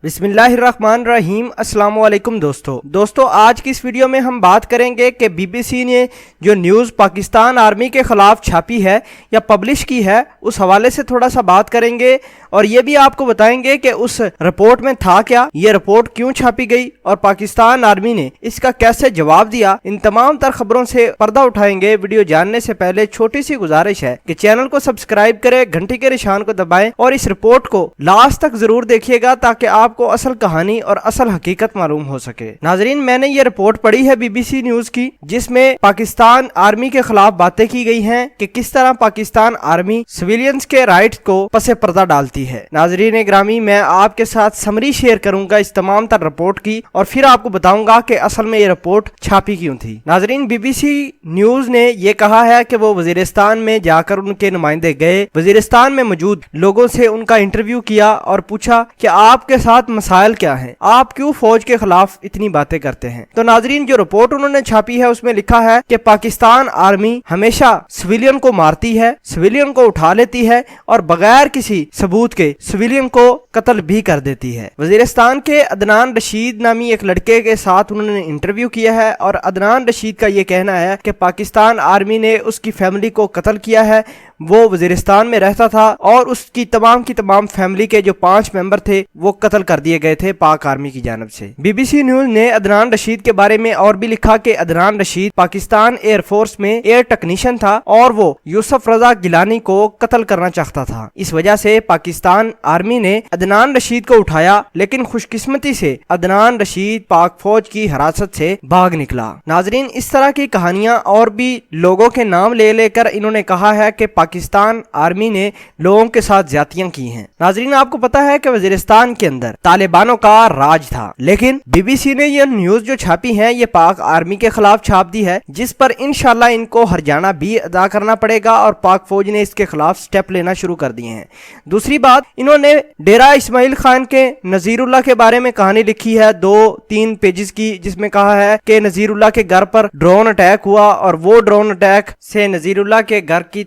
बिस्मिल्लाहिर्रहमानिर्रहीम। अस्सलाम वालेकुम दोस्तों आज की इस वीडियो में हम बात करेंगे कि बीबीसी ने जो न्यूज़ पाकिस्तान आर्मी के ख़िलाफ़ छापी है या पब्लिश की है उस हवाले से थोड़ा सा बात करेंगे और ये भी आपको बताएंगे कि उस रिपोर्ट में था क्या, ये रिपोर्ट क्यों छापी गई और पाकिस्तान आर्मी ने इसका कैसे जवाब दिया। इन तमाम तर खबरों से पर्दा उठाएंगे। वीडियो जानने से पहले छोटी सी गुजारिश है कि चैनल को सब्सक्राइब करें, घंटी के निशान को दबाएं और इस रिपोर्ट को लास्ट तक जरूर देखिएगा ताकि आपको असल कहानी और असल हकीकत मालूम हो सके। नाजरीन, मैंने ये रिपोर्ट पढ़ी है बीबीसी न्यूज की, जिसमें पाकिस्तान आर्मी के खिलाफ बातें की गई हैं कि किस तरह पाकिस्तान आर्मी सिविलियंस के राइट्स को पसे पर्दा डालती है। नाजरीन ग्रामी, मैं आपके साथ समरी शेयर करूंगा इस तमाम तर रिपोर्ट की और फिर आपको बताऊंगा कि असल में ये रिपोर्ट छापी क्यों थी। नाजरीन, बीबीसी न्यूज ने ये कहा है कि वो वजीरिस्तान में जाकर उनके नुमाइंदे गए, वजीरिस्तान में मौजूद लोगों से उनका इंटरव्यू किया और पूछा कि आपके साथ मसाइल क्या हैं, आप क्यों फौज के खिलाफ इतनी बातें करते हैं। तो नाजरीन, जो रिपोर्ट उन्होंने छापी है उसमें लिखा है कि पाकिस्तान आर्मी हमेशा सिविलियन को मारती है, सिविलियन को उठा लेती है और बगैर किसी सबूत के सिविलियन को कत्ल भी कर देती है। वजीरिस्तान के अदनान रशीद नामी एक लड़के के साथ उन्होंने इंटरव्यू किया है और अदनान रशीद का ये कहना है कि पाकिस्तान आर्मी ने उसकी फैमिली को कत्ल किया है। वो वजीरिस्तान में रहता था और उसकी तमाम की तमाम फैमिली के जो 5 मेंबर थे वो कत्ल कर दिए गए थे पाक आर्मी की जानिब से। बीबीसी न्यूज ने अदनान रशीद के बारे में और भी लिखा कि अदनान रशीद पाकिस्तान एयरफोर्स में एयर टेक्नीशियन था और वो यूसुफ रजा गिलानी को कत्ल करना चाहता था। इस वजह से पाकिस्तान आर्मी ने अदनान रशीद को उठाया, लेकिन खुशकिस्मती से अदनान रशीद पाक फौज की हिरासत से भाग निकला। नाजरीन, इस तरह की कहानियां और भी लोगों के नाम ले लेकर इन्होंने कहा है कि पाकिस्तान आर्मी ने लोगों के साथ ज्यादतियां की हैं। नाजरीन, आपको पता है कि वजीरिस्तान के अंदर तालिबानों का राज था, लेकिन बीबीसी ने ये न्यूज जो छापी है ये पाक आर्मी के खिलाफ छाप दी है, जिस पर इंशाल्लाह इनको हरजाना भी अदा करना पड़ेगा और पाक फौज ने इसके खिलाफ स्टेप लेना शुरू कर दिए हैं। दूसरी बात, इन्होंने डेरा इस्माइल खान के नजीरुल्लाह के बारे में कहानी लिखी है 2-3 पेजेस की, जिसमें कहा है कि नजीरुल्लाह के घर पर ड्रोन अटैक हुआ और वो ड्रोन अटैक से नजीरुल्लाह के घर की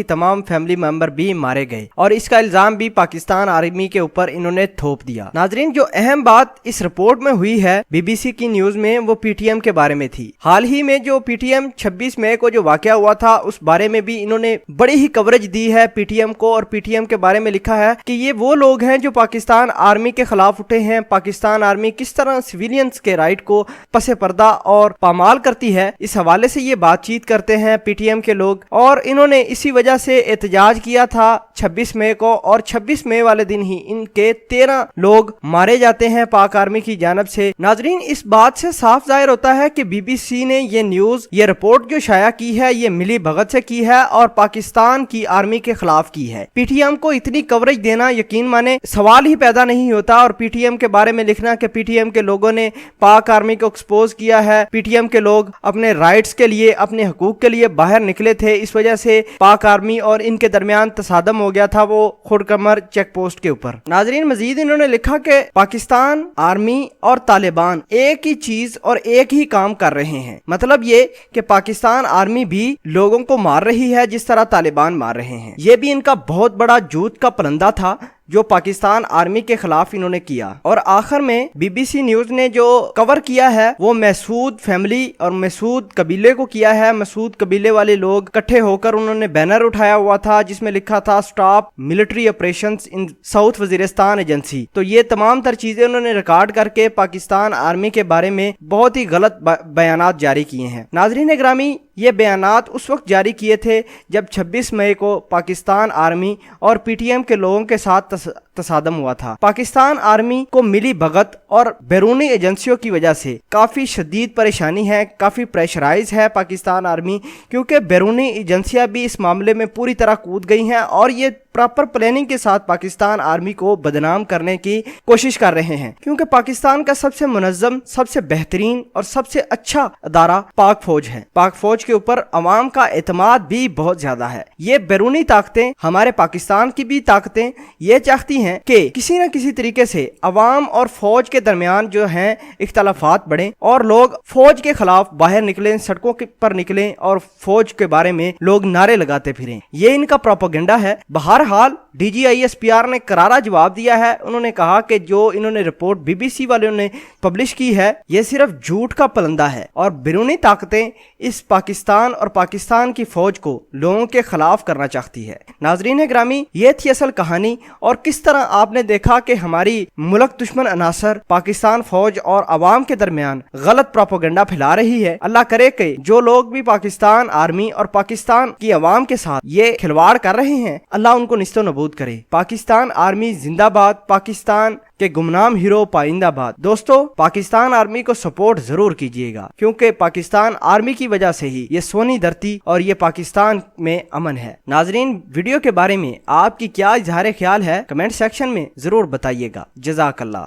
तमाम फैमिली मेंबर भी मारे गए और इसका इल्जाम भी पाकिस्तान आर्मी के ऊपर इन्होंने थोप दिया। नाजरीन, जो अहम बात इस रिपोर्ट में हुई है बीबीसी की न्यूज में वो पीटीएम के बारे में थी। हाल ही में जो पीटीएम 26 मई को जो वाकया हुआ था उस बारे में भी इन्होंने बड़ी ही कवरेज दी है पीटीएम को और पीटीएम के बारे में लिखा है कि ये वो लोग हैं जो पाकिस्तान आर्मी के खिलाफ उठे हैं। पाकिस्तान आर्मी किस तरह सिविलियंस के राइट को पसे पर्दा और पामाल करती है, इस हवाले से ये बातचीत करते हैं पीटीएम के लोग और इन्होंने इसी वजह से एहतजाज किया था 26 मई को और 26 मई वाले दिन ही इनके 13 लोग मारे जाते हैं पाक आर्मी की जानिब से। नाजरीन, इस बात से साफ जाहिर होता है कि बीबीसी ने ये न्यूज ये रिपोर्ट जो शाया की है ये मिली भगत से की है और पाकिस्तान की आर्मी के खिलाफ की है। पीटीएम को इतनी कवरेज देना यकीन माने सवाल ही पैदा नहीं होता और पीटीएम के बारे में लिखना कि पीटीएम के लोगों ने पाक आर्मी को एक्सपोज किया है, पीटीएम के लोग अपने राइट्स के लिए अपने हकूक के लिए बाहर निकले थे, इस वजह से पाक आर्मी और इनके दरमियान तसादम हो गया था वो खुड़कमर चेक पोस्ट के ऊपर। नाजरीन, मजीद इन्होंने लिखा कि पाकिस्तान आर्मी और तालिबान एक ही चीज और एक ही काम कर रहे हैं। मतलब ये कि पाकिस्तान आर्मी भी लोगों को मार रही है जिस तरह तालिबान मार रहे हैं। ये भी इनका बहुत बड़ा जूत का परंदा था जो पाकिस्तान आर्मी के खिलाफ इन्होंने किया। और आखिर में बीबीसी न्यूज ने जो कवर किया है वो मसूद फैमिली और मसूद कबीले को किया है। मसूद कबीले वाले लोग इकट्ठे होकर उन्होंने बैनर उठाया हुआ था जिसमें लिखा था stop military operations in south Waziristan agency. तो ये तमाम तर चीजें उन्होंने रिकॉर्ड करके पाकिस्तान आर्मी के बारे में बहुत ही गलत बयानात जारी किए हैं। नाजरीन ग्रामी, ये बयानात उस वक्त जारी किए थे जब 26 मई को पाकिस्तान आर्मी और पीटीएम के लोगों के साथ तसादम हुआ था। पाकिस्तान आर्मी को मिली भगत और बैरूनी एजेंसियों की वजह से काफी शदीद परेशानी है, काफी प्रेशराइज है पाकिस्तान आर्मी, क्योंकि बैरूनी एजेंसियां भी इस मामले में पूरी तरह कूद गई हैं और ये प्रॉपर प्लानिंग के साथ पाकिस्तान आर्मी को बदनाम करने की कोशिश कर रहे हैं, क्योंकि पाकिस्तान का सबसे मुनज़्ज़म, सबसे बेहतरीन और सबसे अच्छा अदारा पाक फौज है। पाक फौज के ऊपर अवाम का एतमाद भी बहुत ज्यादा है। ये बैरूनी ताकतें, हमारे पाकिस्तान की भी ताकतें ये चाहती हैं कि किसी न किसी तरीके से अवाम और फौज के दरमियान जो हैं इख्तलाफात बढ़े और लोग फौज के खिलाफ बाहर निकलें, सड़कों पर निकलें और फौज के बारे में लोग नारे लगाते फिरें। ये इनका प्रोपेगेंडा है। बहरहाल DGISPR ने करारा जवाब दिया है। उन्होंने कहा कि जो इन्होंने रिपोर्ट BBC वालों ने पब्लिश की है ये सिर्फ झूठ का पलंदा है और बैरूनी ताकतें इस पाकिस्तान और पाकिस्तान की फौज को लोगों के खिलाफ करना चाहती है। नाजरीन ग्रामी, ये थी असल कहानी और किस तरह आपने देखा कि हमारी मुल्क दुश्मन अनासर पाकिस्तान फौज और अवाम के दरमियान गलत प्रोपेगेंडा फैला रही है। अल्लाह करे कि जो लोग भी पाकिस्तान आर्मी और पाकिस्तान की अवाम के साथ ये खिलवाड़ कर रहे हैं अल्लाह उनको निस्तो नबूद करे। पाकिस्तान आर्मी जिंदाबाद, पाकिस्तान के गुमनाम हीरो पाइंदाबाद। दोस्तों, पाकिस्तान आर्मी को सपोर्ट जरूर कीजिएगा क्योंकि पाकिस्तान आर्मी की वजह से ही ये सोनी धरती और ये पाकिस्तान में अमन है। नाजरीन, वीडियो के बारे में आपकी क्या इजहार ख्याल है कमेंट सेक्शन में जरूर बताइएगा। जज़ाकल्लाह।